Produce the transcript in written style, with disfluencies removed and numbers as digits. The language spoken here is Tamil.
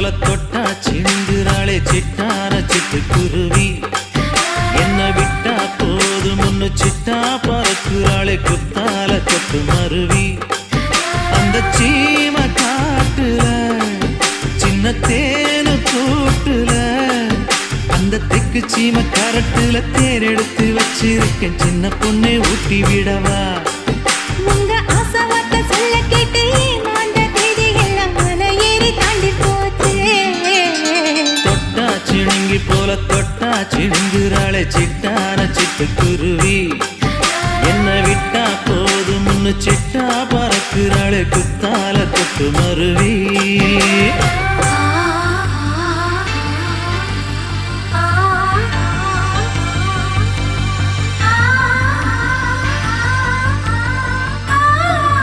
போல தொட்டா சிணுங்குறாளே சிட்டான சிட்டுக்குருவி. என்ன விட்டா போதும் முன்னு சிட்டா பறக்குறாளே குத்தால கொத்து மருவி. அந்த சீம காட்டுல சின்ன தேனு கூட்டுல அந்த தெக்கு சீம கரட்டுல தேர் எடுத்து வச்சிருக்கேன் சின்ன பொண்ணை ஊட்டி விடவா. உங்க ஆசவார்த்தை சொல்ல கேட்டு ஏமாந்த தேதி எல்லாம் மலை ஏறி தாண்டி போச்சு. தொட்டா சிணுங்கி போல தொட்டா சிணுங்குறாளே சிட்டான சிட்டுக்குருவி. என்ன விட்டா போதும் முன்னு சிட்டா பறக்குறாளே குத்தால கொத்து மருவி.